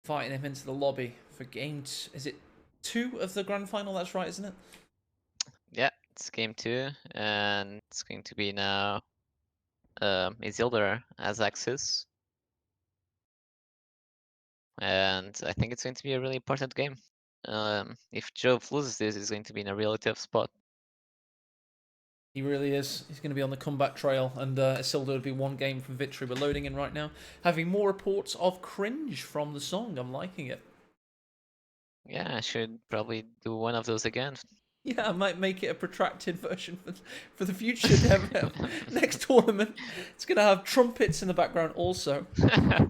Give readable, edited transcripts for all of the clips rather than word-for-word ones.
inviting him into the lobby for game. Is it 2 of the grand final? That's right, isn't it? Yeah, it's game 2, and it's going to be now Isildur as Axis. And I think it's going to be a really important game. If Jove loses this, he's going to be in a really tough spot. He really is. He's going to be on the comeback trail, and Isildur would be 1 game from victory. We're loading in right now, having more reports of cringe from the song. I'm liking it. Yeah, I should probably do one of those again. Yeah, I might make it a protracted version for the future next tournament. It's going to have trumpets in the background also,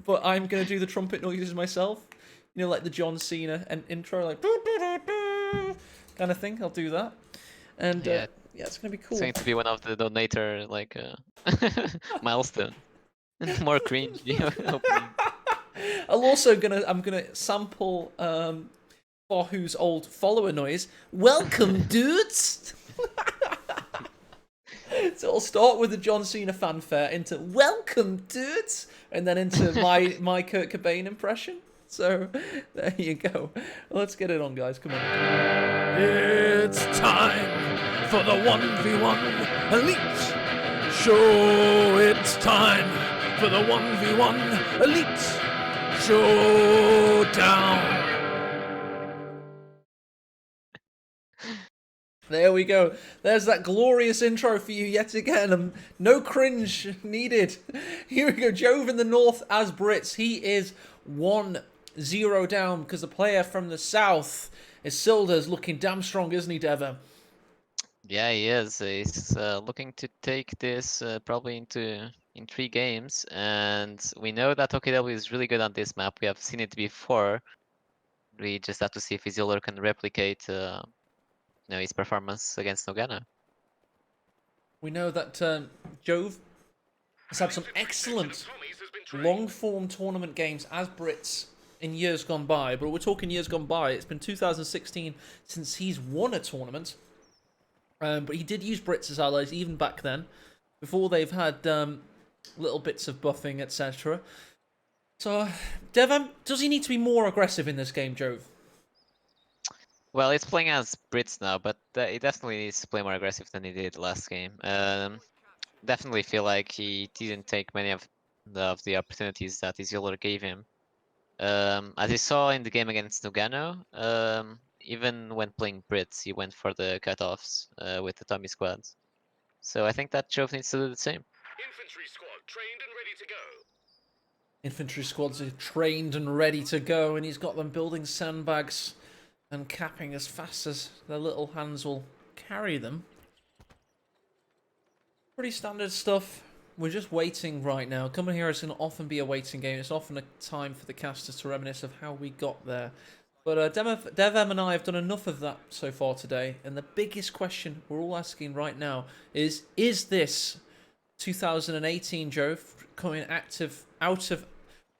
but I'm going to do the trumpet noises myself. You know, like the John Cena and intro, like kind of thing. I'll do that, and Yeah, it's going to be it's cool. going to be one of the donator like milestone. More cringy opening. I'm gonna sample Wahoo's old follower noise. Welcome, dudes. So it'll start with the John Cena fanfare into "Welcome, dudes," and then into my Kurt Cobain impression. So there you go. Let's get it on, guys. Come on. It's time for the 1v1 Elite Show. It's time for the 1v1 Elite Showdown. There we go. There's that glorious intro for you yet again. No cringe needed. Here we go. Jove in the north as Brits. He is 1-0 down because the player from the south, Isildur's looking damn strong, isn't he, Deva? Yeah, he is. He's looking to take this probably in 3 games, and we know that OKW is really good on this map. We have seen it before. We just have to see if Isildur can replicate his performance against Nogana. We know that Jove has had some excellent long-form tournament games as Brits in years gone by, but we're talking years gone by. It's been 2016 since he's won a tournament, but he did use Brits as allies even back then, before they've had little bits of buffing, etc. So, Devam, does he need to be more aggressive in this game, Jove? Well, he's playing as Brits now, but he definitely needs to play more aggressive than he did last game. Definitely feel like he didn't take many of the opportunities that Isildur gave him. As you saw in the game against Nogano, even when playing Brits, he went for the cutoffs with the Tommy squads. So I think that Jove needs to do the same. Infantry squad trained and ready to go. Infantry squads are trained and ready to go, and he's got them building sandbags and capping as fast as their little hands will carry them. Pretty standard stuff. We're just waiting right now. Coming here is going to often be a waiting game. It's often a time for the casters to reminisce of how we got there. But Devam and I have done enough of that so far today. And the biggest question we're all asking right now is this 2018 Jove coming active out of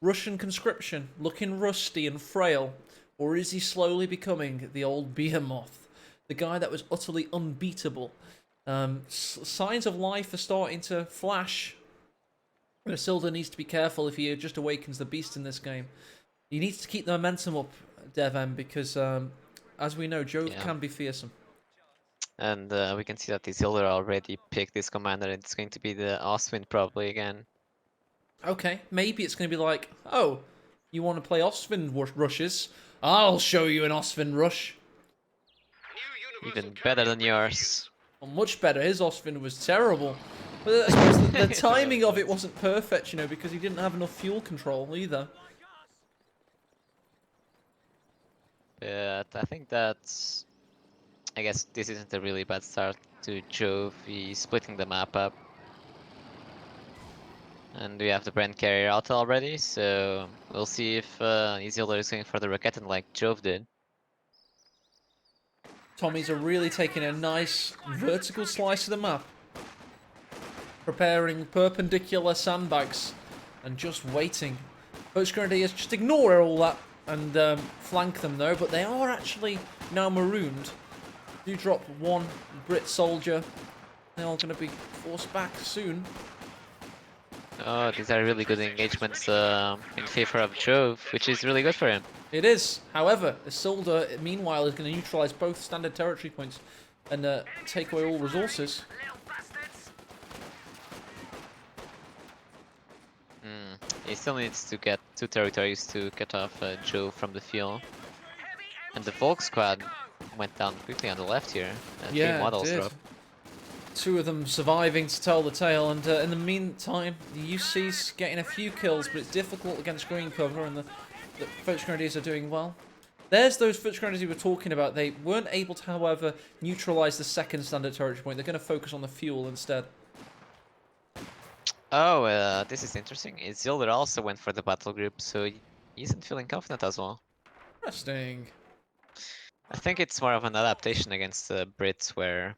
Russian conscription, looking rusty and frail? Or is he slowly becoming the old behemoth? The guy that was utterly unbeatable? Signs of life are starting to flash. But Isildur needs to be careful if he just awakens the beast in this game. He needs to keep the momentum up, Devam, because as we know, Jove can be fearsome. And we can see that Isildur already picked this commander. It's going to be the Ostwind probably again. Okay, maybe it's going to be like, oh, you want to play Ostwind rushes? I'll show you an Ostwind rush. Even better than yours. Well, much better. His Ostwind was terrible. But I suppose the timing of it wasn't perfect, you know, because he didn't have enough fuel control either. But I think that's... I guess this isn't a really bad start to Jove. He's splitting the map up. And we have the Brand Carrier out already, so we'll see if Isildur is going for the Raketen like Jove did. Tommies are really taking a nice vertical slice of the map. Preparing perpendicular sandbags and just waiting. Coach Grenadiers just ignore all that and flank them though, but they are actually now marooned. Do drop 1 Brit soldier. They're all going to be forced back soon. Oh, these are really good engagements in favor of Jove, which is really good for him. It is. However, Isildur, meanwhile, is going to neutralize both standard territory points and take away all resources. He still needs to get 2 territories to cut off Jove from the field. And the Volk squad went down quickly on the left here. 3 Yeah, it models did. drop. 2 of them surviving to tell the tale, and in the meantime, the UC's getting a few kills, but it's difficult against green cover, and the French Grenadiers are doing well. There's those French Grenadiers we were talking about. They weren't able to, however, neutralize the second standard territory point. They're going to focus on the fuel instead. Oh, this is interesting. Isildur also went for the battle group, so he isn't feeling confident as well. Interesting. I think it's more of an adaptation against the Brits, where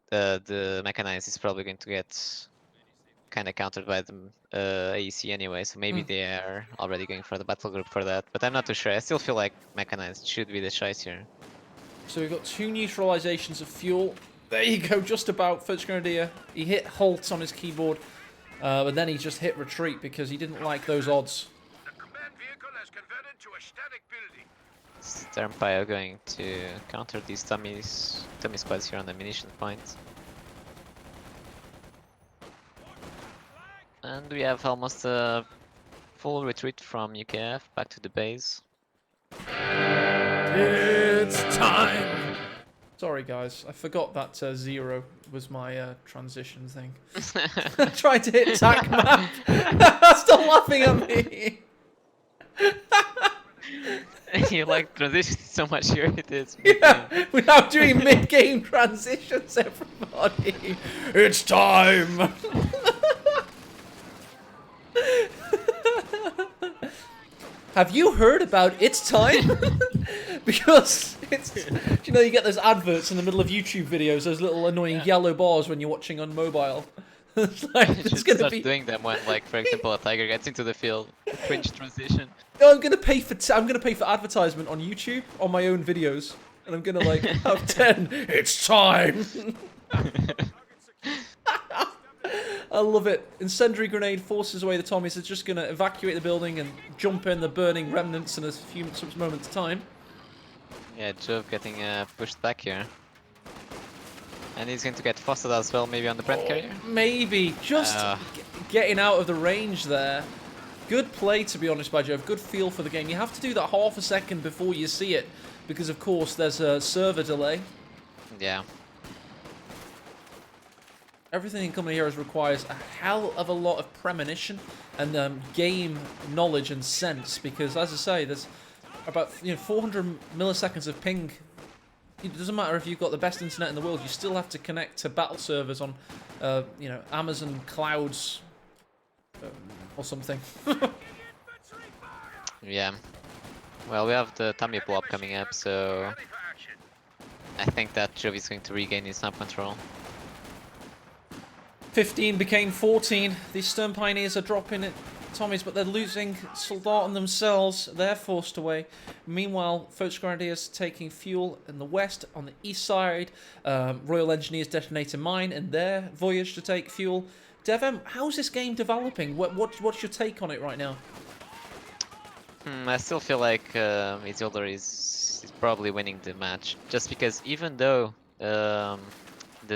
the mechanized is probably going to get kind of countered by the AEC anyway, so maybe they are already going for the battle group for that. But I'm not too sure. I still feel like mechanized should be the choice here. So we've got 2 neutralizations of fuel. There you go, just about. French Grenadier. He hit halt on his keyboard, but then he just hit retreat because he didn't like those odds. The command vehicle has converted to a static building. Sternpire going to counter these dummy squads here on the munition point. And we have almost a full retreat from UKF back to the base. It's time! Sorry guys, I forgot that 0 was my transition thing. I tried to hit tac map. Stop laughing at me! You like transitions so much here it is. Yeah, we're now doing mid-game transitions, everybody. It's time! Have you heard about It's Time? Because it's, you know, you get those adverts in the middle of YouTube videos, those little annoying yellow bars when you're watching on mobile. It's like, it's Just gonna start be. doing them when, like, for example, a tiger gets into the field. Cringe transition. No, I'm gonna pay for advertisement on YouTube on my own videos, and I'm gonna like have 10. It's time. I love it. Incendiary grenade forces away the Tommies. It's just gonna evacuate the building and jump in the burning remnants in a few moments of time. Yeah, Jove getting pushed back here. And he's going to get fostered as well, maybe on the Brent carrier? Maybe just getting out of the range there. Good play, to be honest, by Jove. Good feel for the game. You have to do that half a second before you see it, because of course there's a server delay. Yeah. Everything in Company Heroes requires a hell of a lot of premonition and game knowledge and sense, because, as I say, there's about 400 milliseconds of ping. It doesn't matter if you've got the best internet in the world; you still have to connect to battle servers on, Amazon clouds or something. Yeah. Well, we have the tummy blob coming up, so I think that Jove is going to regain his snap control. 15 became 14. These Stern Pioneers are dropping it, Tommies, but they're losing Soldat and themselves. They're forced away. Meanwhile, French Grenadiers taking fuel in the west. On the east side, Royal Engineers detonating mine in their voyage to take fuel. Devem, how's this game developing? What's your take on it right now? I still feel like Isildur is probably winning the match, just because even though the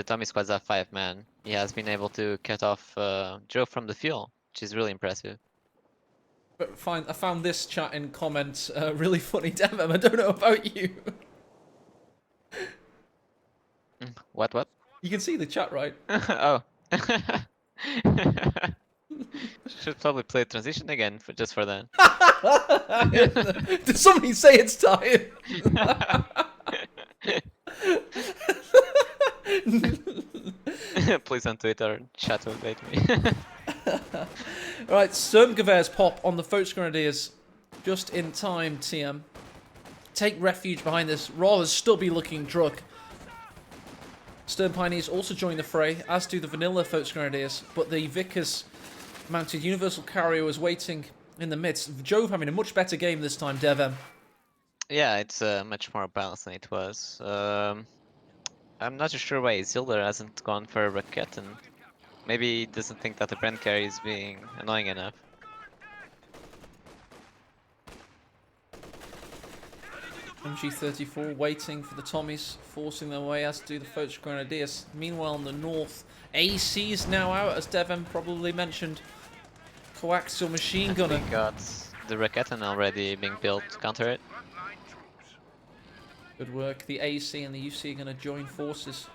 Tommy squads are 5 men, he has been able to cut off Joe from the field, which is really impressive. But fine, I found this chat in comments really funny. Devem, I don't know about you. What? You can see the chat, right? Oh. Should probably play transition again just for that. Did somebody say it's time? Please on Twitter, chat will bait me. Right, Sturmgewehr's pop on the French Grenadiers just in time, TM. Take refuge behind this rather stubby looking truck. Stern Pioneers also join the fray, as do the vanilla French Grenadiers, but the Vickers mounted Universal Carrier was waiting in the midst. Jove having a much better game this time, Devem. Yeah, it's much more balanced than it was. I'm not too sure why Isildur hasn't gone for a rocket and Maybe he doesn't think that the Brent carry is being annoying enough. MG34 waiting for the Tommies, forcing their way, as do the Foch Grenadiers. Meanwhile, in the north, AC is now out, as Devem probably mentioned. Coaxial machine gunner. We got the Raketen already being built to counter it. Frontline troops. Good work. The AC and the UC are going to join forces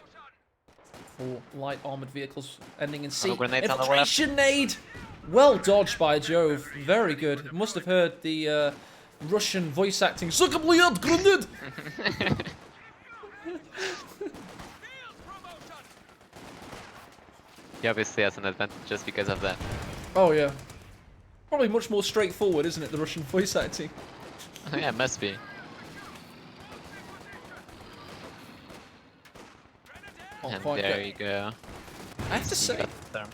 for light armored vehicles, ending in C. Oh, grenades on the left. Infiltration aid! Well dodged by Jove. Very good. Must have heard the Russian voice acting. Suka блядь, grenade! He obviously has an advantage just because of that. Oh yeah. Probably much more straightforward, isn't it, the Russian voice acting? Yeah, it must be. Oh, And quite there good. you go. I have to say... Got the term.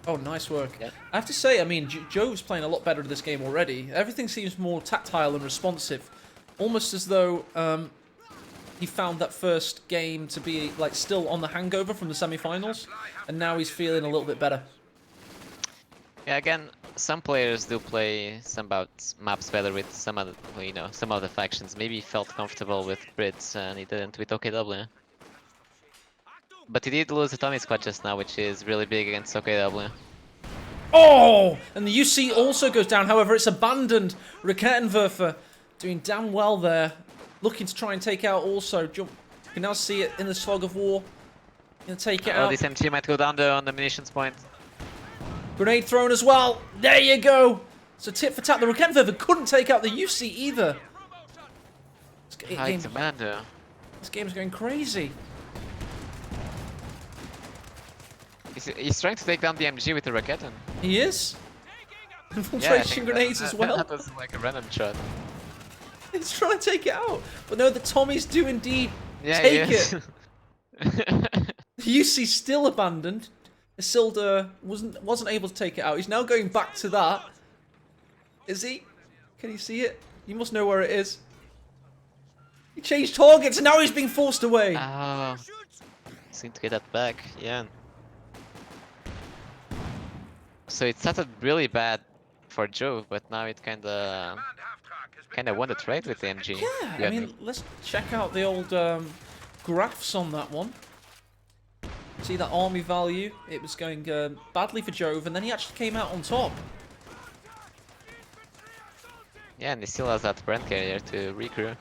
Oh, nice work. Yeah. I have to say, I mean, Jove's playing a lot better this game already. Everything seems more tactile and responsive. Almost as though he found that first game to be like still on the hangover from the semi-finals, and now he's feeling a little bit better. Yeah, again, some players do play some about maps better with some of the, you know, some of the factions. Maybe he felt comfortable with Brits and he didn't with OKW. But he did lose the Tommy squad just now, which is really big against OKW. Oh! And the UC also goes down. However, it's abandoned. Raketenwerfer doing damn well there. Looking to try and take out also. Jump. You can now see it in the fog of war. Gonna take it Oh, out. this MG might go down there on the munitions point. Grenade thrown as well. There you go. So tit for tat. The Raketenwerfer couldn't take out the UC either. High Commander. This game's going crazy. He's trying to take down the MG with the Raketen. He is. Yeah, I Infiltration think grenades as well. That was like a random shot. He's trying to take it out. But no, the Tommies do indeed Yeah, take he is. it. The UC still abandoned. Isildur wasn't able to take it out. He's now going back to that. Is he? Can you see it? You must know where it is. He changed targets and now he's being forced away. Oh, seem to get that back. Yeah. So it started really bad for Jove, but now it kinda won the trade with the MG. Yeah, I mean, let's check out the old graphs on that one. See that army value? It was going badly for Jove, and then he actually came out on top. Yeah, and he still has that Brent carrier to recrew.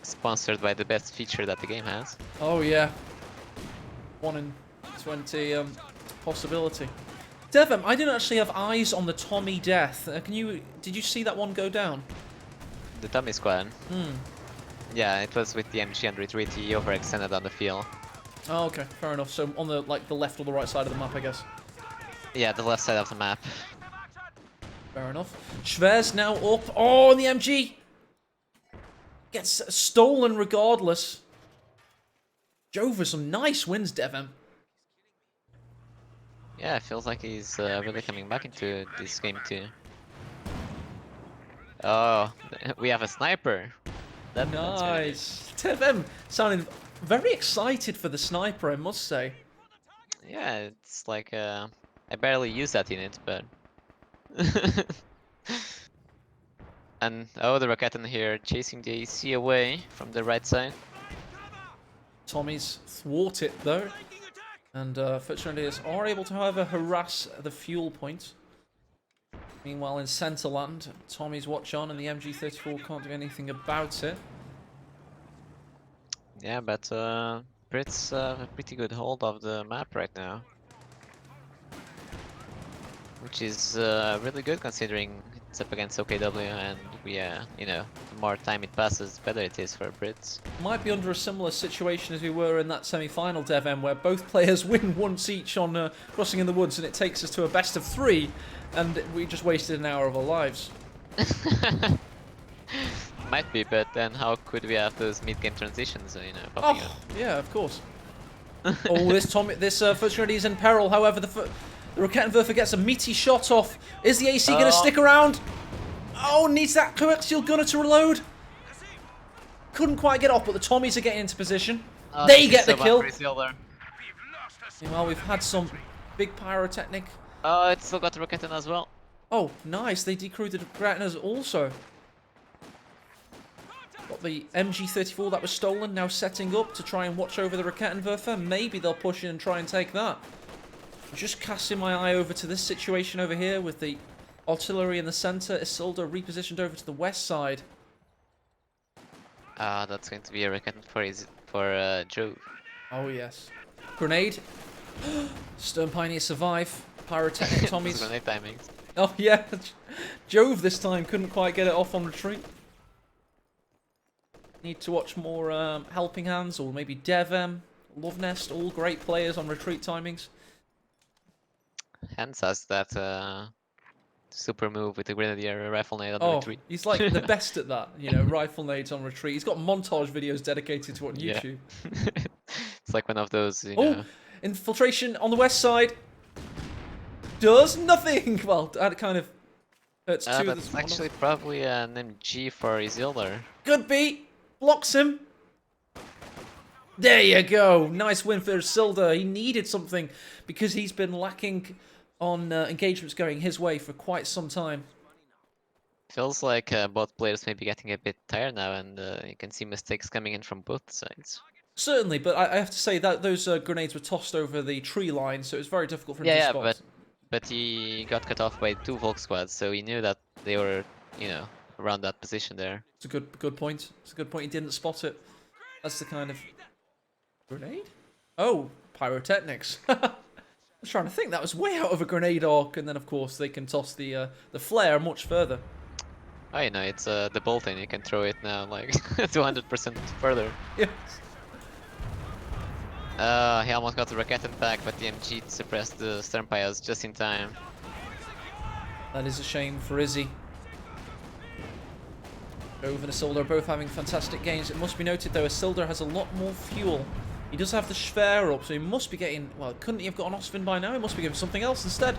Sponsored by the best feature that the game has. Oh yeah. 1 in 20 possibility. Devem, I didn't actually have eyes on the Tommy death. Did you see that one go down? The Tommy squad. Hmm. Yeah, it was with the MG and retreat. He overextended on the field. Oh, okay, fair enough. So on the the left or the right side of the map, I guess. Yeah, the left side of the map. Fair enough. Schwer's now up. Oh, and the MG gets stolen regardless. Jove with some nice wins, Devem. Yeah, it feels like he's really coming back into this game too. Oh, we have a sniper. That's really Nice. Devem sounding very excited for the sniper, I must say. good. Yeah, it's like I barely use that unit, but. And oh, the Raketen here chasing the AC away from the right side. Tommy's thwart it though. And Fitchrendiers are able to, however, harass the fuel point. Meanwhile, in Centerland, Tommy's watch on and the MG34 can't do anything about it. Yeah, but Brits have a pretty good hold of the map right now. Which is really good considering it's up against OKW and we, you know, the more time it passes, the better it is for Brits. Might be under a similar situation as we were in that semi-final, Devem, where both players win once each on Crossing in the Woods, and it takes us to a best of 3, and we just wasted an hour of our lives. Might be, but then how could we have those mid-game transitions, you know, popping up? Yeah, of course. Oh, this Fitchrendi is in peril. However, the Raketenwerfer gets a meaty shot off. Is the AC going to stick around? Oh, needs that coaxial gunner to reload. Couldn't quite get off, but the Tommies are getting into position. Oh, They this get is the so bad kill. for Isildur. We've lost a Meanwhile, we've had some big pyrotechnic. Oh, it's still got the rocket in as well. Oh, nice. They decrewed the Gratinas also. Got the MG34 that was stolen now setting up to try and watch over the Rakettenwerfer. Maybe they'll push in and try and take that. Just casting my eye over to this situation over here with the artillery in the center. Isildur repositioned over to the west side. Ah, that's going to be a rocket for Joe. Oh, yes. Grenade. Stern Pioneer survive. Pyrotechnic Tommies. Grenade timings. Oh, yeah. Jove this time couldn't quite get it off on retreat. Need to watch more Helping Hands or maybe Devem, Love Nest, all great players on retreat timings. Hence has that super move with the Grenadier rifle nade on the Oh, retreat. he's like the best at that, you know, rifle nades on retreat. He's got montage videos dedicated to it on Yeah. YouTube. It's like one of those, you Oh, know. infiltration on the west side. Does nothing. Well, that kind of hurts two of That's the actually probably an MG for Isildur. Good beat. Blocks him. There you go. Nice win for Isildur. He needed something because he's been lacking on engagements going his way for quite some time. Feels like both players may be getting a bit tired now, and you can see mistakes coming in from both sides. Certainly, but I have to say that those grenades were tossed over the tree line, so it was very difficult for him to spot. But he got cut off by 2 Volk squads, so he knew that they were, you know, around that position there. It's a good point. It's a good point. He didn't spot it. That's the kind of grenade. Oh, pyrotechnics. I was trying to think that was way out of a grenade arc, and then of course they can toss the flare much further. Oh, you know, it's the bolt in. You can throw it now like 200% further. Yes. He almost got the Raketen back, but the MG suppressed the Sternpyres just in time. That is a shame for Izzy. Jove and Isildur both having fantastic games. It must be noted though, Isildur has a lot more fuel. He does have the Schwer up, so he must be getting... Well, couldn't he have got an Osvin by now? He must be getting something else instead.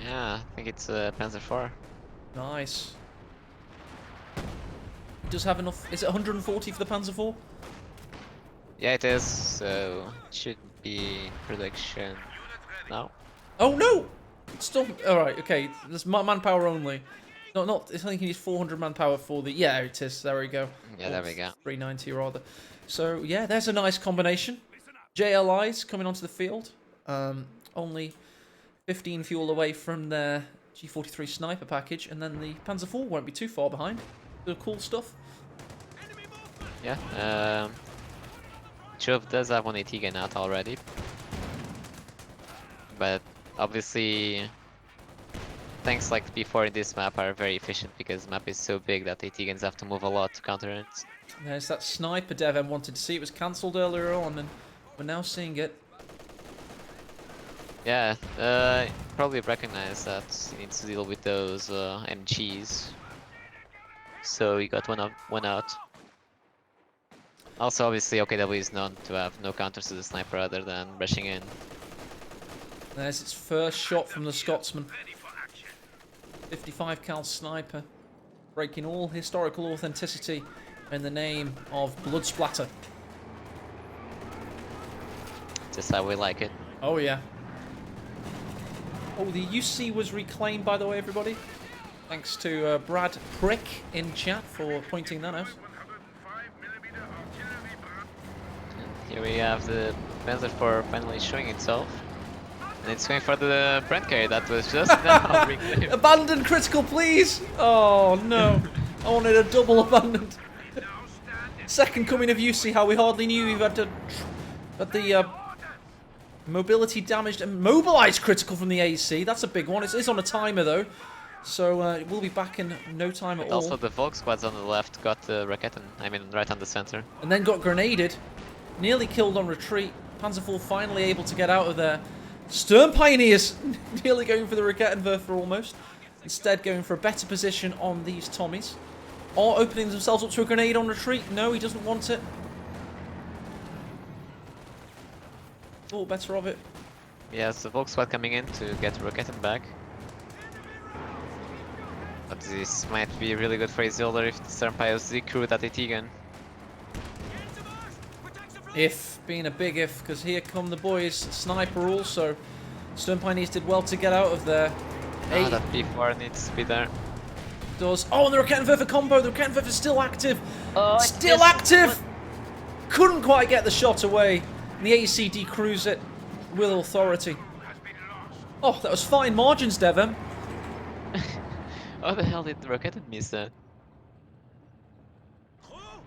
Yeah, I think it's Panzer IV. Nice. He does have enough... Is it 140 for the Panzer IV? Yeah, it is, so it should be production now. Oh no! It's still... Alright, okay. There's manpower only. No, not... I think he needs 400 manpower for the... Yeah, it is. There we go. Yeah, there we go. 390 rather. So, yeah, there's a nice combination. JLIs coming onto the field. Only 15 fuel away from their G43 sniper package, and then the Panzer IV won't be too far behind. The cool stuff. Yeah, Jove does have one AT gun out already. But obviously, tanks like before in this map are very efficient because the map is so big that AT guns have to move a lot to counter it. There's that sniper Devem wanted to see. It was cancelled earlier on, and we're now seeing it. Yeah, probably recognize that he needs to deal with those MGs. So he got one out. Also, obviously, OKW is known to have no counters to the sniper other than rushing in. There's its first shot from the Scotsman. 55 cal sniper, breaking all historical authenticity in the name of blood splatter. Just how we like it. Oh yeah. Oh, the UC was reclaimed, by the way, everybody. Thanks to Brad Prick in chat for pointing that out. 105mm artillery barrage. Here we have the Panzer IV finally showing itself. And it's going for the Brent carry that was just now reclaimed. Abandoned critical, please! Oh no. I wanted a double abandoned. Second coming of UC, how we hardly knew we've had to... But the mobility damaged and mobilized critical from the AC. That's a big one. It is on a timer though. So we'll be back in no time at all. Also, the Volk squads on the left got the Raketen, I mean, right on the center. And then got grenaded. Nearly killed on retreat. Panzer IV finally able to get out of there. Stern Pioneers nearly going for the Rakettenwerfer almost. Instead going for a better position on these Tommies. Or opening themselves up to a grenade on retreat. No, he doesn't want it. Thought better of it. Yes, the Volk squad coming in to get Raketen back. But this might be really good for Isildur if the Sternpyres decrew that AT gun. If, being a big if, because here come the boys. Sniper also. Stone Pioneers did well to get out of there. Ah, that P4 needs to be there. Does. Oh, and the Rakettenwerfer combo. The Rakettenwerfer is still active. Oh, Still active! Couldn't quite get the shot away. The ACD crews it with authority. Oh, that was fine margins, Devon. How the hell did the rocket miss that? Oh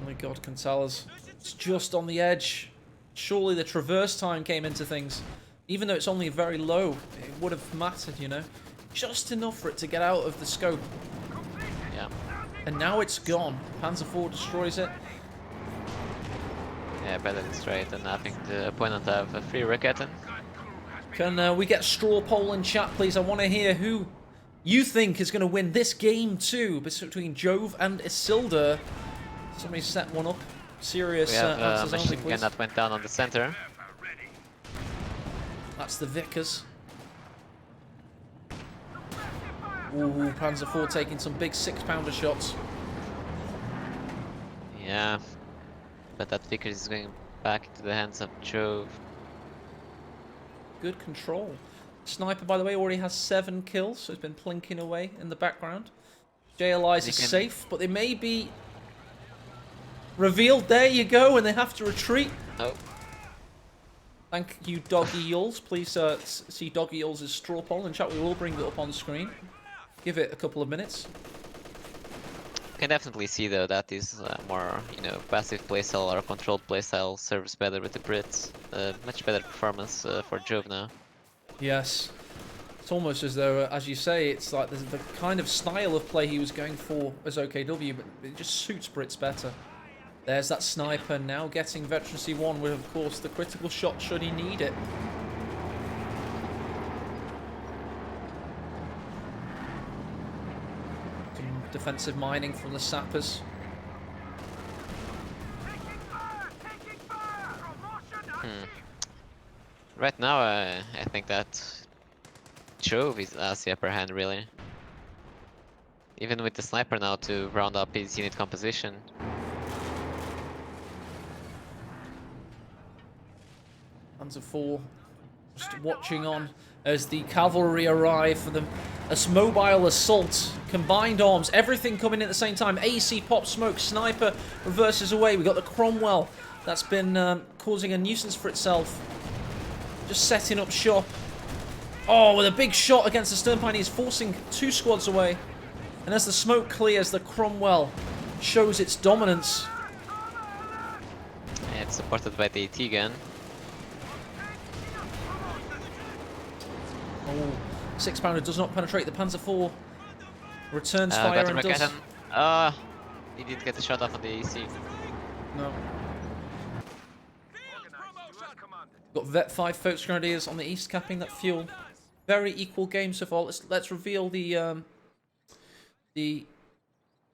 my god, Cantalas. It's just on the edge. Surely the traverse time came into things. Even though it's only very low, it would have mattered, you know. Just enough for it to get out of the scope. Yeah. And now it's gone. Panzer IV destroys it. Yeah, better destroy it than having the opponent have a free Raketen. Can we get straw poll in chat, please? I want to hear who you think is going to win this game too, between Jove and Isildur. Somebody set one up. Serious We have a answers only, machine gun please. that went down on the center. That's the Vickers. Ooh, Panzer IV taking some big 6-pounder shots. Yeah. But that Vickers is going back into the hands of Jove. Good control. Sniper, by the way, already has 7 kills, so it's been plinking away in the background. JLIs is safe, but they may be revealed. There you go, and they have to retreat. Oh. Thank you, Doggy Yules. Please see Doggy Yules' straw poll in chat. We will bring it up on screen. Give it a couple of minutes. You can definitely see though that is more, you know, passive playstyle or controlled playstyle serves better with the Brits. Much better performance for Jove now. Yes. It's almost as though, as you say, it's like the kind of style of play he was going for as OKW, but it just suits Brits better. There's that sniper now getting Veterancy 1 with, of course, the critical shot should he need it. Some defensive mining from the sappers. Right now, I think that Jove has the upper hand, really. Even with the sniper now to round up his unit composition. Panzer IV just watching on as the cavalry arrive for them. This mobile assault, combined arms, everything coming in at the same time. AC pop smoke, sniper reverses away. We got the Cromwell that's been causing a nuisance for itself. Just setting up shop. Oh, with a big shot against the Stern Pioneers, forcing 2 squads away. And as the smoke clears, the Cromwell shows its dominance. And it's supported by the AT gun. Oh, 6-pounder does not penetrate the Panzer IV. Returns fire got and the does... Raketen. He didn't get the shot off on the AC. No. Got Vet 5 Folks Grenadiers on the east capping that fuel. Very equal game so far. Let's reveal the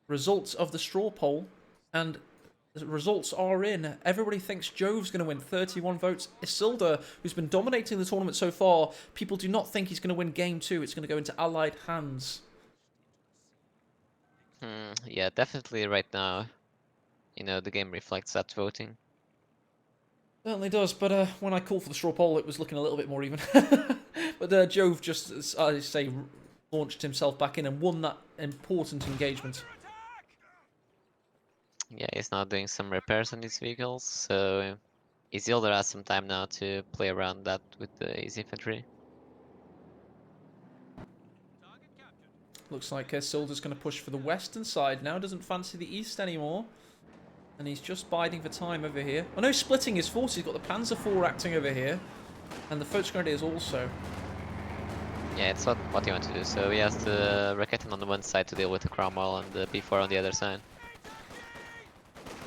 results of the straw poll, and the results are in. Everybody thinks Jove's going to win, 31 votes. Isildur, who's been dominating the tournament so far, people do not think he's going to win game 2. It's going to go into Allied hands. Yeah, definitely right now. You know, the game reflects that voting. Certainly does, but when I called for the straw poll, it was looking a little bit more even. But Jove just, as I say, launched himself back in and won that important engagement. Yeah, he's now doing some repairs on his vehicles, so Isildur has some time now to play around that with his infantry. Looks like Isildur's going to push for the western side now, doesn't fancy the east anymore. And he's just biding for time over here. Oh no, splitting his forces. He's got the Panzer IV acting over here. And the Volksgrenadiers also. Yeah, it's not what he wants to do, so he has the Raketen on the one side to deal with the Cromwell and the B4 on the other side.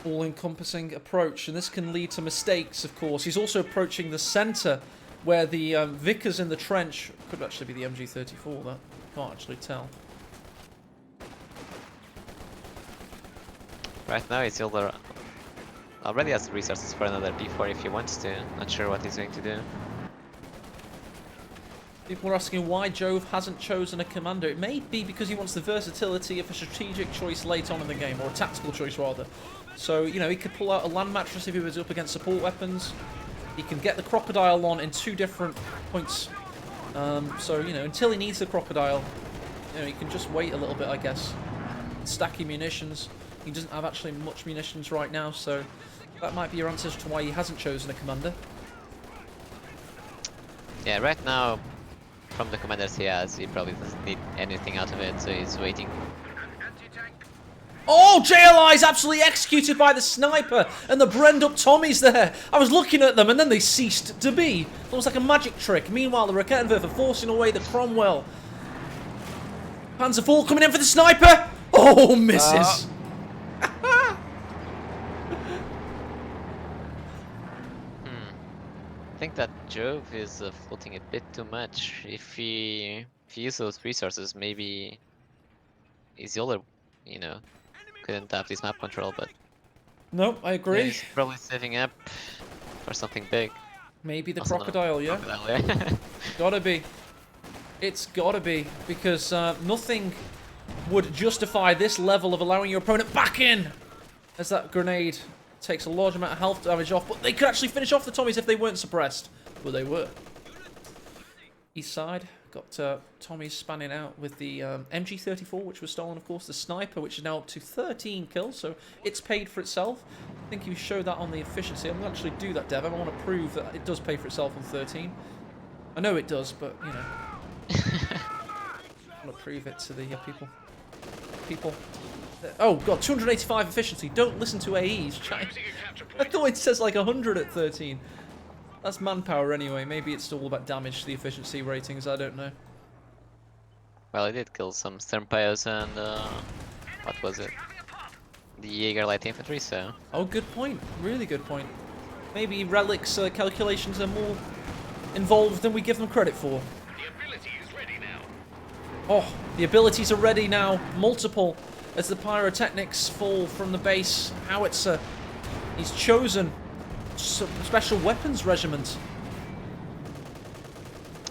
All-encompassing approach, and this can lead to mistakes, of course. He's also approaching the centre, where the Vickers in the trench... Could actually be the MG34, that. Can't actually tell. Right now, Isildur already has the resources for another B4 if he wants to. Not sure what he's going to do. People are asking why Jove hasn't chosen a commander. It may be because he wants the versatility of a strategic choice late on in the game, or a tactical choice rather. So, you know, he could pull out a land mattress if he was up against support weapons. He can get the crocodile on in 2 different points. So, you know, until he needs the crocodile, you know, he can just wait a little bit, I guess. Stacking munitions. He doesn't have actually much munitions right now, so that might be your answer to why he hasn't chosen a commander. Yeah, right now, from the commanders he has, he probably doesn't need anything out of it, so he's waiting. Oh, JLI's absolutely executed by the sniper, and the Brend-up Tommies there. I was looking at them, and then they ceased to be. Almost like a magic trick. Meanwhile, the Raketenwerfer forcing away the Cromwell. Panzer IV coming in for the sniper. Oh, misses. I think that Jove is floating a bit too much. If he uses those resources, maybe Isildur, you know, couldn't have this map control, but Nope, I yeah, agree. he's probably saving up for something big. Maybe the Also, no, crocodile, yeah? crocodile, yeah. Gotta be. It's gotta be, because nothing would justify this level of allowing your opponent back in, as that grenade takes a large amount of health damage off, but they could actually finish off the Tommies if they weren't suppressed. Well, they were. East side, got Tommies spanning out with the MG34, which was stolen, of course, the sniper, which is now up to 13 kills, so it's paid for itself. I think you showed that on the efficiency. I'm going to actually do that, Dev. I want to prove that it does pay for itself on 13. I know it does, but, you know. I want to prove it to the people. Oh, God, 285 efficiency. Don't listen to AEs. I thought it says like 100 at 13. That's manpower anyway. Maybe it's all about damage to the efficiency ratings. I don't know. Well, I did kill some Sternpyos and what was it? The Jaeger light infantry, so. Oh, good point. Really good point. Maybe Relic's calculations are more involved than we give them credit for. The ability is ready now. Oh, the abilities are ready now. Multiple as the pyrotechnics fall from the base. Howitzer. He's chosen special weapons regiment.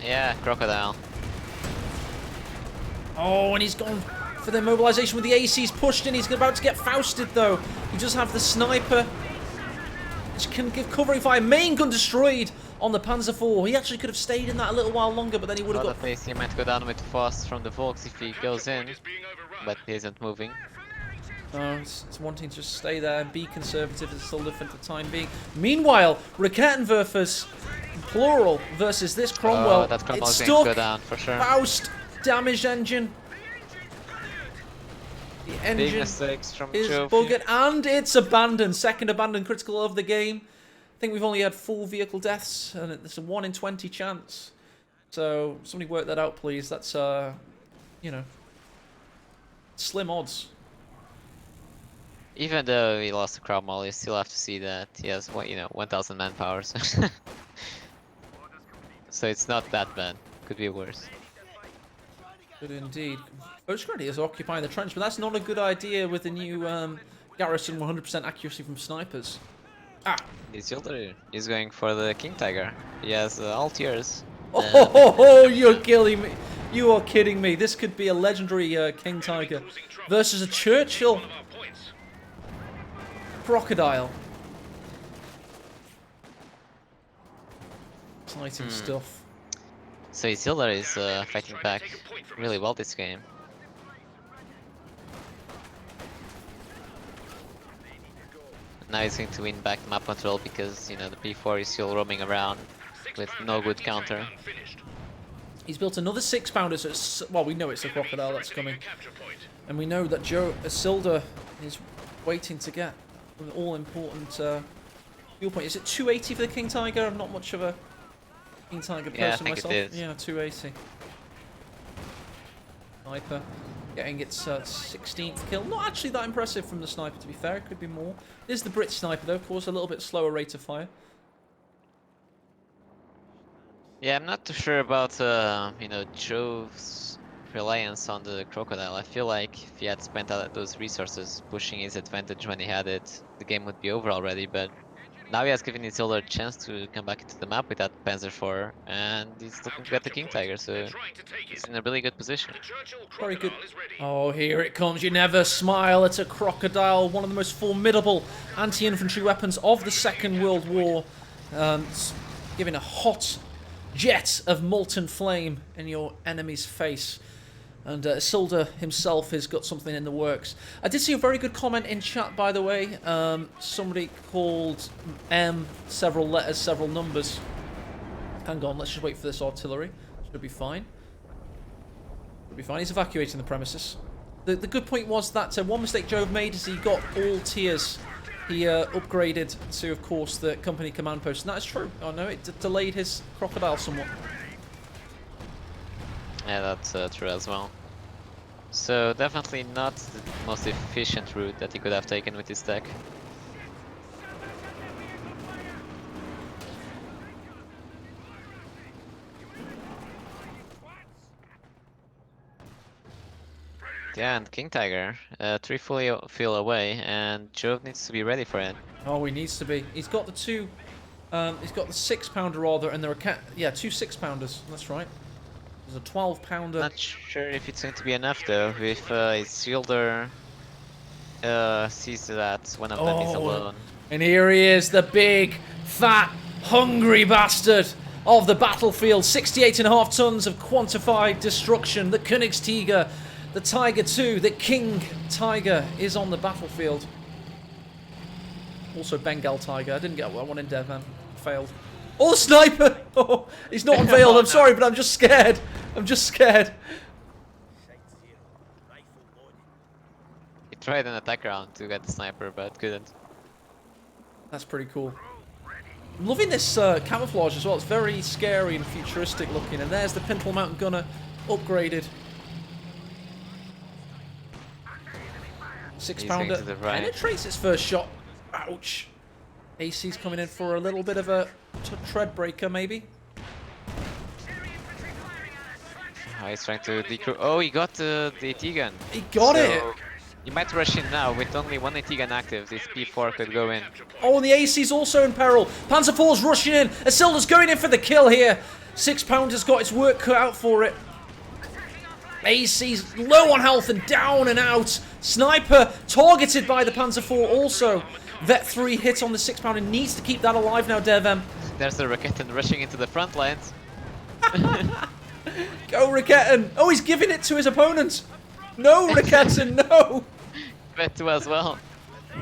Yeah, crocodile. Oh, and he's gone for the mobilization with the ACs pushed in. He's about to get Fausted, though. He does have the sniper, which can give covering fire. Main gun destroyed on the Panzer IV. He actually could have stayed in that a little while longer, but then he would have got... He might go down with fast from the Volks if he goes in, but he isn't moving. No, it's wanting to just stay there and be conservative and still live for the time being. Meanwhile, Raketenwerfers, plural, versus this Cromwell. Oh, that Cromwell's it's going to stuck. go down for sure. Faust, damaged engine. The Big engine mistakes from is Jove. buggered, and it's abandoned. Second abandoned critical of the game. I think we've only had 4 vehicle deaths, and it's a 1 in 20 chance. So, somebody work that out, please. That's, you know, slim odds. Even though he lost to Cromwell, you still have to see that he has, 1,000 manpower. So, so it's not that bad. Could be worse. Good indeed. Oshgrady is occupying the trench, but that's not a good idea with the new garrison 100% accuracy from snipers. Ah! He's going for the King Tiger. He has all tiers. Oh, you're killing me. You are kidding me. This could be a legendary King Tiger versus a Churchill crocodile. Exciting stuff. So Isildur is fighting back really well this game. Now he's going to win back the map control because, the P4 is still roaming around with no good counter. He's built another 6-pounder, so it's, well, we know it's a crocodile that's coming. And we know that Isildur is waiting to get an all-important fuel point. Is it 280 for the King Tiger? I'm not much of a King Tiger person Yeah, I think myself. it is. Yeah, 280. Sniper getting its 16th kill. Not actually that impressive from the sniper, to be fair. It could be more. It is the Brit sniper, though. Of course, a little bit slower rate of fire. Yeah, I'm not too sure about, Jove's reliance on the crocodile. I feel like if he had spent those resources pushing his advantage when he had it, the game would be over already, but Now he has given Isildur a chance to come back into the map with that Panzer IV, and he's looking to get the King Tiger, so he's in a really good position. Very good. Oh, here it comes. You never smile. It's a crocodile, one of the most formidable anti-infantry weapons of the Second World War. It's giving a hot jet of molten flame in your enemy's face. And Isildur himself has got something in the works. I did see a very good comment in chat, by the way. Somebody called M, several letters, several numbers. Hang on, let's just wait for this artillery. Should be fine. Should be fine. He's evacuating the premises. The good point was that one mistake Jove made is he got all tiers. He upgraded to, of course, the company command post. And that is true. Oh no, it delayed his crocodile somewhat. Yeah, that's true as well. So definitely not the most efficient route that he could have taken with his deck. Yeah, and King Tiger, 3 fully fill away, and Jove needs to be ready for it. Oh, he needs to be. He's got the two. He's got the 6-pounder rather, and there are yeah, 2 6-pounders. That's right. There's a 12-pounder. Not sure if it's going to be enough though. If Isildur sees that one of them is alone. And here he is, the big, fat, hungry bastard of the battlefield. 68.5 tons of quantified destruction. The Königstiger, the Tiger 2, the King Tiger is on the battlefield. Also Bengal Tiger. I didn't get one in Dev, man. Failed. Oh, the sniper! Oh, he's not unveiled. I'm sorry, but I'm just scared. I'm just scared. He tried an attack round to get the sniper, but couldn't. That's pretty cool. I'm loving this camouflage as well. It's very scary and futuristic looking. And there's the Pintle Mountain Gunner upgraded. 6-pounder penetrates its first shot. Ouch. AC's coming in for a little bit of a tread breaker, maybe. Oh, he's trying to decrew. Oh, he got the AT gun. He got it. He might rush in now with only one AT gun active. This P4 could go in. Oh, and the AC's also in peril. Panzer IV's rushing in. Isildur's going in for the kill here. 6-pounder's got its work cut out for it. AC's low on health and down and out. Sniper targeted by the Panzer IV also. Vet 3 hit on the 6-pounder. Needs to keep that alive now, Devem. There's the Raketten rushing into the front lines. Go, Raketten. Oh, he's giving it to his opponent. No, Raketten, no. Vet 2 as well.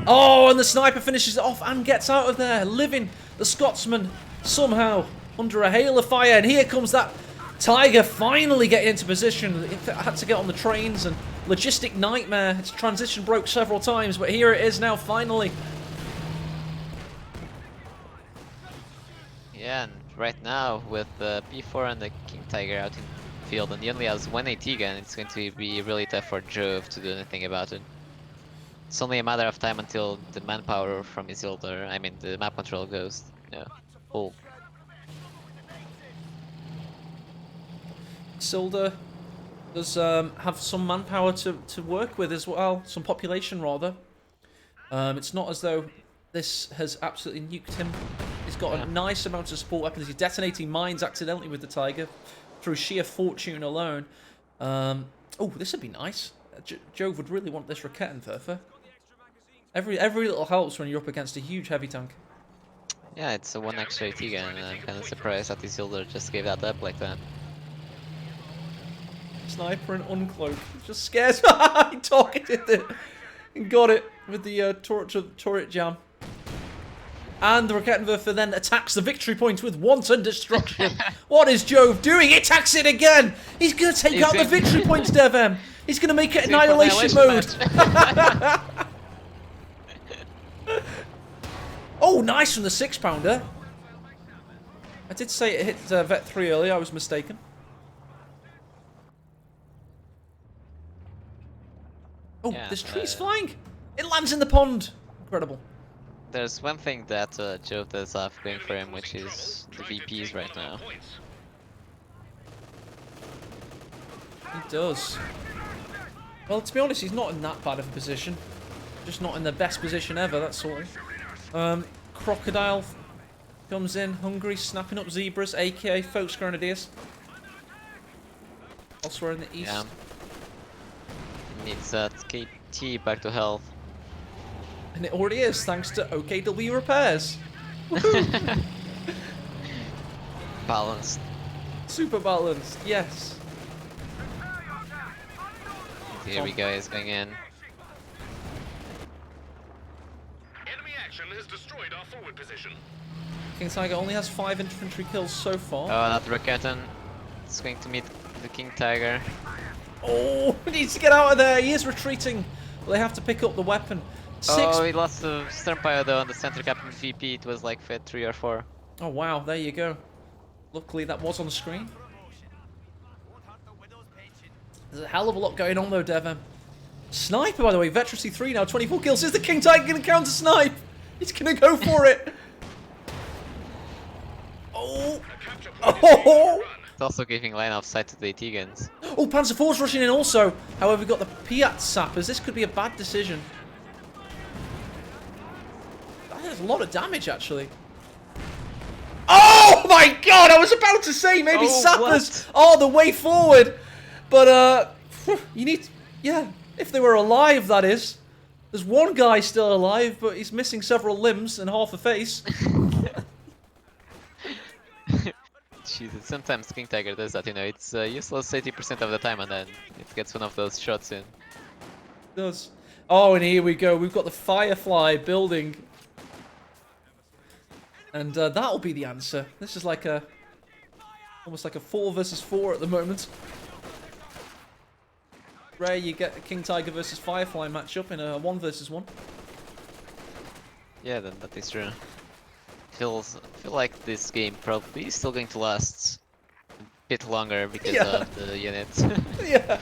Oh, and the sniper finishes it off and gets out of there. Living the Scotsman somehow under a hail of fire. And here comes that Tiger finally getting into position. It had to get on the trains and logistic nightmare. Its transition broke several times, but here it is now finally. Yeah, and right now with the P4 and the King Tiger out in the field, and he only has one AT gun, it's going to be really tough for Jove to do anything about it. It's only a matter of time until the manpower from Isildur, I mean the map control goes, full. Isildur does have some manpower to work with as well, some population rather. It's not as though this has absolutely nuked him. He's got a nice amount of support weapons. He's detonating mines accidentally with the Tiger through sheer fortune alone. Oh, this would be nice. Jove would really want this Rakettenwerfer. Every little helps when you're up against a huge heavy tank. Yeah, it's a 1 extra AT gun, and I'm kind of surprised that Isildur just gave that up like that. Sniper and uncloak. Just scares. He targeted it and got it with the turret jam. And the Rakettenwerfer then attacks the victory point with wanton destruction. What is Jove doing? He attacks it again. He's going to take out the victory points, Devem. He's going to make it annihilation mode. Oh, nice from the 6-pounder. I did say it hit Vet 3 earlier. I was mistaken. Oh, Yeah, this tree's flying. It lands in the pond. Incredible. There's one thing that Jove does have going for him, which is the VPs right now. He does. Well, to be honest, he's not in that bad of a position. Just not in the best position ever, that's all. Crocodile comes in, hungry, snapping up zebras, aka folks grenadiers. Elsewhere in the east. Yeah. Needs that KT back to health. And it already is, thanks to OKW repairs. Balanced. Super balanced, yes. Here we go, he's going in. Enemy action has destroyed our forward position. King Tiger only has 5 infantry kills so far. Oh, that Rocketten is going to meet the King Tiger. Oh, he needs to get out of there. He is retreating. But they have to pick up the weapon. 6. Oh, he lost the Sternpire though on the center captain VP. It was like fit 3 or 4. Oh, wow. There you go. Luckily, that was on the screen. There's a hell of a lot going on, though, Devon. Sniper, by the way. Vetracy 3 now. 24 kills. Is the King Tiger going to counter snipe? He's going to go for it. Oh. Oh. It's also giving line of sight to the AT guns. Oh, Panzer IV's rushing in also. However, we've got the Piat sappers. This could be a bad decision. That has a lot of damage, actually. Oh my god, I was about to say maybe sappers are the way forward. But, you need... Yeah, if they were alive, that is. There's one guy still alive, but he's missing several limbs and half a face. Jesus, sometimes King Tiger does that, you know, it's useless 80% of the time and then it gets one of those shots in. It does. Oh, and here we go. We've got the Firefly building. And that'll be the answer. This is like a... almost like a 4 versus 4 at the moment. Rare you get a King Tiger versus Firefly matchup in a 1 versus 1. Yeah, then that is true. Feel like this game probably is still going to last a bit longer because of the units. Yeah.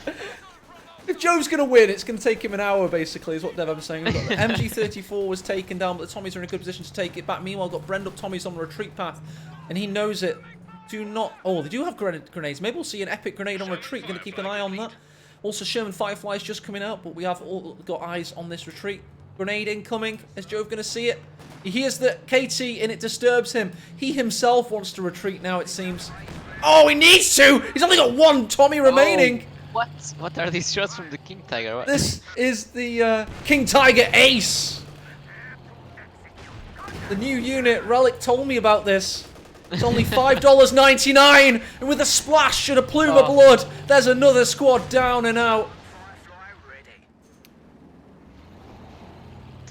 If Joe's going to win, it's going to take him an hour, basically, is what Devam's saying. We've got the MG34 was taken down, but the Tommies are in a good position to take it back. Meanwhile, we've got Brendup Tommies on the retreat path, and he knows it. Do not... Oh, they do have grenades. Maybe we'll see an epic grenade on retreat. Going to keep an eye on that. Also, Sherman Firefly's just coming out, but we have all got eyes on this retreat. Grenade incoming. Is Jove going to see it? He hears the KT and it disturbs him. He himself wants to retreat now, it seems. Oh, he needs to! He's only got 1 Tommy remaining! Oh, what are these shots from the King Tiger? What? This is the King Tiger Ace! The new unit. Relic told me about this. It's only $5.99! And with a splash and a plume of blood, there's another squad down and out.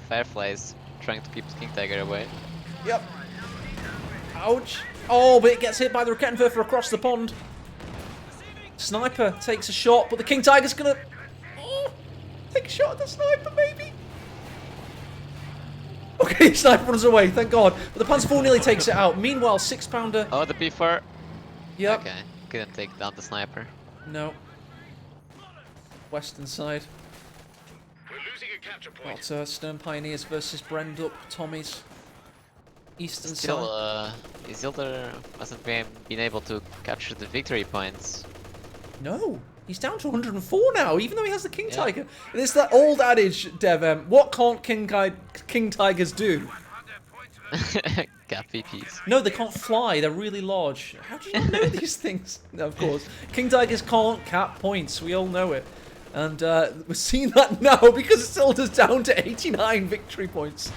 Fireflies trying to keep King Tiger away. Yep. Ouch. Oh, but it gets hit by the Rakettenwerfer across the pond. Sniper takes a shot, but the King Tiger's gonna... Oh, take a shot at the sniper, maybe? Okay, sniper runs away, thank God. But the Panzer IV nearly takes it out. Meanwhile, 6-pounder... Oh, the P4. Yep. Okay, couldn't take down the sniper. No. Western side. We're losing a capture point. Got Stern Pioneers versus Brendup Tommies. Eastern Still, side. Isildur hasn't been able to capture the victory points. No, he's down to 104 now, even though he has the King Tiger. And it's that old adage, Dev, what can't King Tigers do? Cap VPs. No, they can't fly. They're really large. How do you not know these things? No, of course. King Tigers can't cap points. We all know it. And we're seeing that now because Isildur's down to 89 victory points.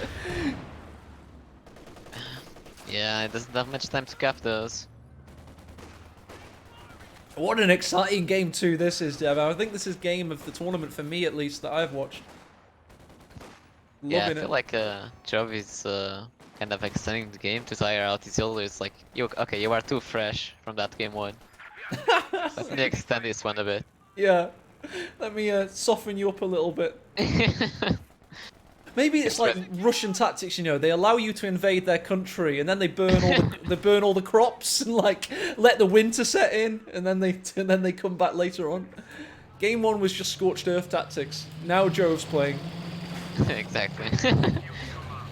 Yeah, it doesn't have much time to cap those. What an exciting game 2 this is, Dev. I think this is game of the tournament for me, at least, that I've watched. Yeah, I Loving feel it. like Jove is kind of extending the game to tire out Isildur. It's like, you are too fresh from that game 1. Let me extend this one a bit. Yeah. Let me soften you up a little bit. Maybe it's like Russian tactics, you know. They allow you to invade their country, and then they burn all the crops, and like let the winter set in, and then they come back later on. Game 1 was just scorched earth tactics. Now Jove's playing. Exactly.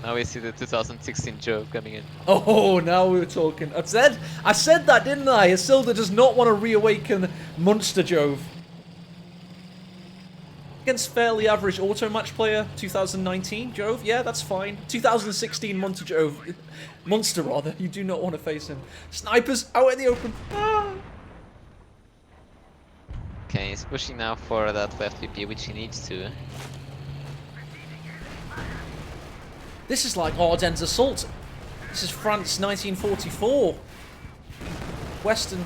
Now we see the 2016 Jove coming in. Oh, now we're talking. I said that, didn't I? Isildur does not want to reawaken Munster Jove. Against fairly average auto match player, 2019 Jove, yeah, that's fine. 2016 Monster Jove, Monster rather. You do not want to face him. Snipers out in the open. Ah. Okay, he's pushing now for that left VP, which he needs to. This is like Ardennes Assault. This is France 1944. Western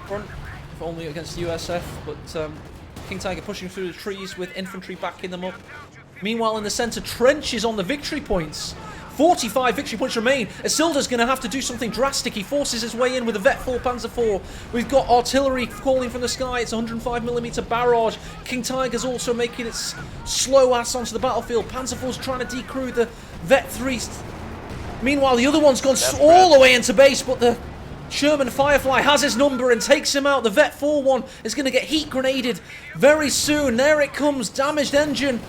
front, if only against the USF, but King Tiger pushing through the trees with infantry backing them up. Meanwhile, in the centre, trenches on the victory points. 45 victory points remain. Isildar's going to have to do something drastic. He forces his way in with a Vet 4 Panzer 4. We've got artillery calling from the sky. It's a 105mm barrage. King Tiger's also making its slow ass onto the battlefield. Panzer 4's trying to decrew the Vet 3. Meanwhile, the other one's gone all the way into base, but the Sherman Firefly has his number and takes him out. The Vet 4 one is going to get heat grenaded very soon. There it comes. Damaged engine.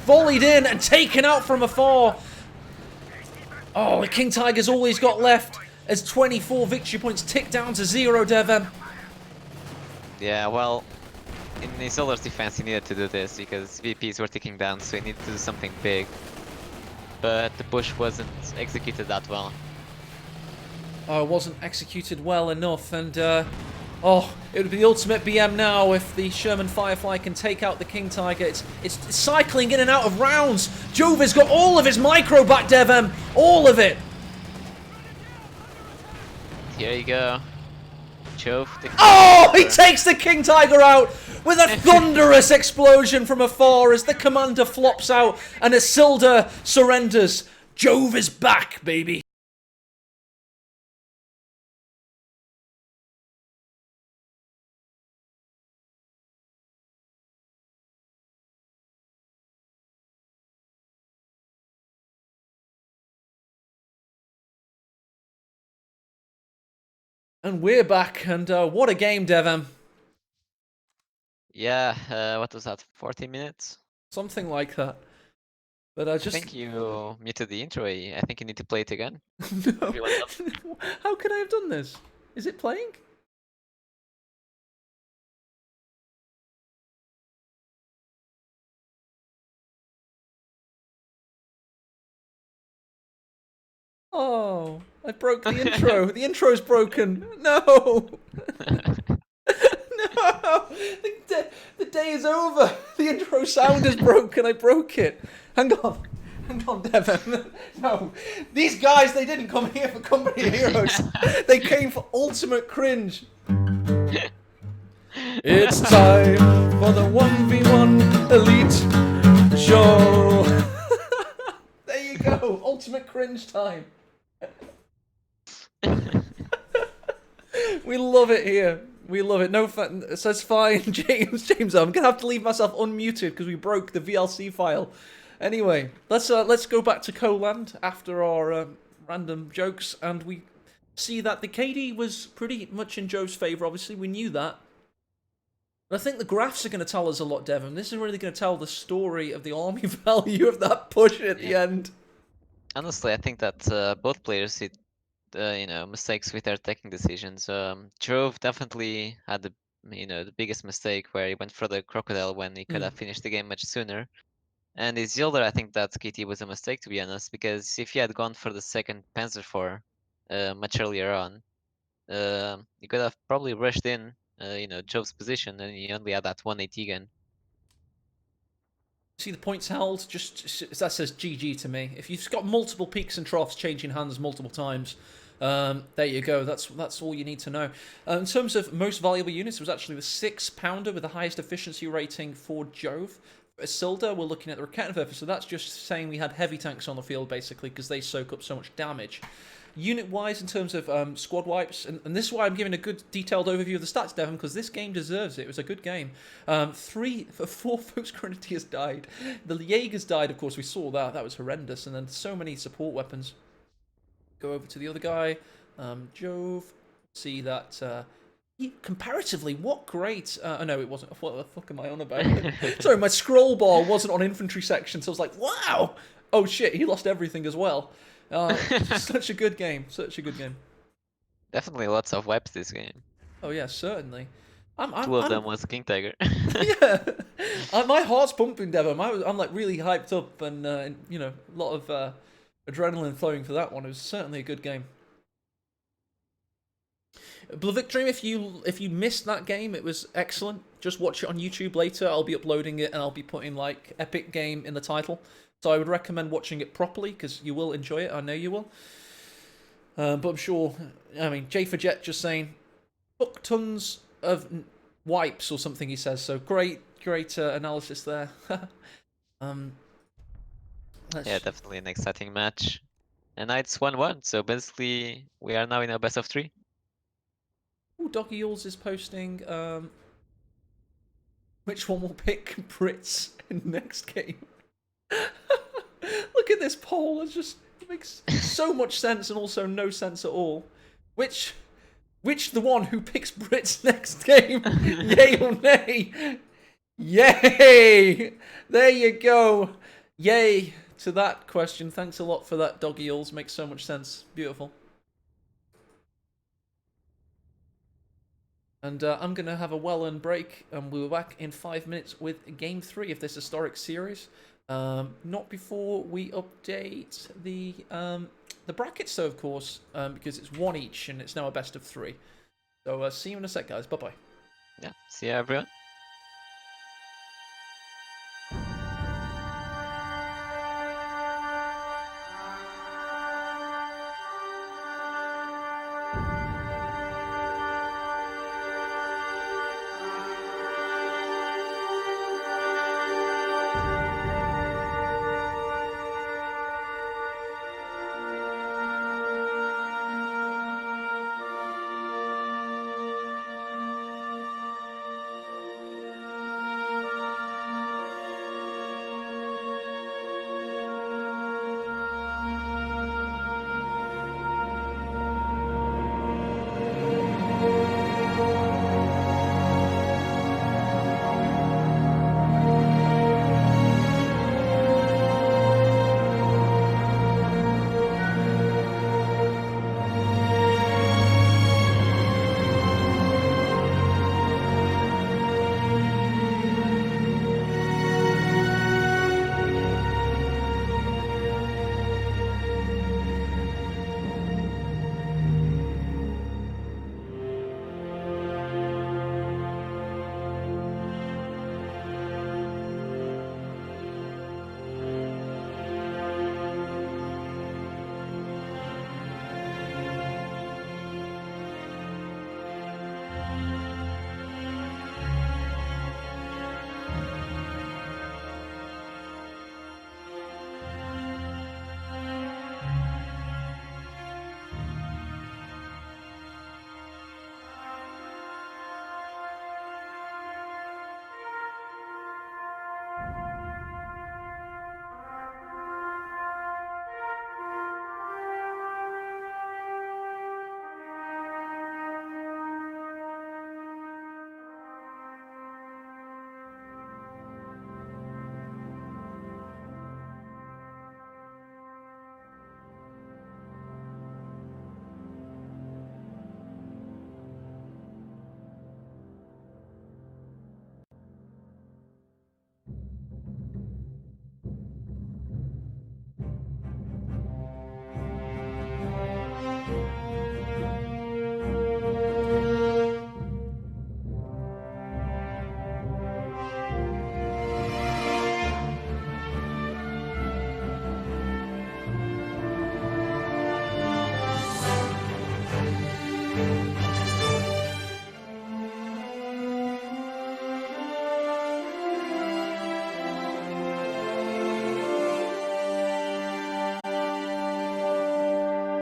Volleyed in and taken out from afar. Oh, the King Tiger's all he's got left as 24 victory points tick down to 0, Devem. Yeah, well, in Isildar's defense he needed to do this because VPs were ticking down, so he needed to do something big. But the push wasn't executed that well. Oh, it wasn't executed well enough, and oh, it would be the ultimate BM now if the Sherman Firefly can take out the King Tiger. It's cycling in and out of rounds. Jove has got all of his micro back, Devem. All of it. Here you go. Jove. Oh, he takes the King Tiger out with a thunderous explosion from afar as the commander flops out and Isildar surrenders. Jove is back, baby. And we're back, and what a game, Devem. Yeah, what was that, 40 minutes? Something like that. But I just... I think you muted the intro. I think you need to play it again. No. How could I have done this? Is it playing? Oh, I broke the intro. The intro's broken. No. No. The day is over. The intro sound is broken. I broke it. Hang on. Hang on, Devon. No. These guys, they didn't come here for Company of Heroes. They came for ultimate cringe. It's time for the 1v1 Elite Show. There you go. Ultimate cringe time. We love it here. We love it. No fun. So it's fine, James. I'm gonna have to leave myself unmuted because we broke the VLC file. Anyway, let's go back to Coland after our random jokes, and we see that the KD was pretty much in Joe's favour. Obviously, we knew that. But I think the graphs are going to tell us a lot, Devon. This is really going to tell the story of the army value of that push at the end. Honestly, I think that both players did, mistakes with their taking decisions. Jove definitely had the biggest mistake where he went for the crocodile when he could have finished the game much sooner. And Isildur, I think that KT was a mistake, to be honest, because if he had gone for the second Panzer IV much earlier on, he could have probably rushed in, Jove's position, and he only had that 180 gun. See the points held? Just that says GG to me. If you've got multiple peaks and troughs changing hands multiple times, there you go. That's all you need to know. In terms of most valuable units, it was actually the 6-pounder with the highest efficiency rating for Jove. Isildur, we're looking at the Rakettenwerfer, so that's just saying we had heavy tanks on the field, basically, because they soak up so much damage. Unit-wise, in terms of squad wipes, and this is why I'm giving a good detailed overview of the stats, Devon, because this game deserves it. It was a good game. 4 Folks Grenadiers died. The Jaegers died, of course, we saw that. That was horrendous. And then so many support weapons. Go over to the other guy. Jove. See that... comparatively, what great... oh, no, it wasn't. What the fuck am I on about? Sorry, my scroll bar wasn't on infantry section, so I was like, wow! Oh, shit, he lost everything as well. Such a good game. Such a good game. Definitely lots of webs this game. Oh, yeah, certainly. Two of them was King Tiger. Yeah. My heart's pumping, Devon. I'm like really hyped up, and you know, a lot of adrenaline flowing for that one. It was certainly a good game. Blavik Dream, if you missed that game, it was excellent. Just watch it on YouTube later. I'll be uploading it, and I'll be putting like Epic Game in the title. So I would recommend watching it properly because you will enjoy it. I know you will. But I'm sure. I mean, J for Jet just saying, "Book tons of wipes" or something. He says so. Great analysis there. Yeah, definitely an exciting match. And now it's 1-1, so basically we are now in a best of 3. Ooh, Doggy Yules is posting. Which one will pick Brits in next game? Look at this poll. It makes so much sense and also no sense at all. Which the one who picks Brits next game? Yay or nay? Yay! There you go. Yay to that question. Thanks a lot for that, Doggy Yules. Makes so much sense. Beautiful. And I'm going to have a well-earned break, and we'll be back in 5 minutes with Game 3 of this historic series. Not before we update the brackets, though, of course, because it's 1 each, and it's now a best of 3. So see you in a sec, guys. Bye-bye. Yeah, see ya everyone.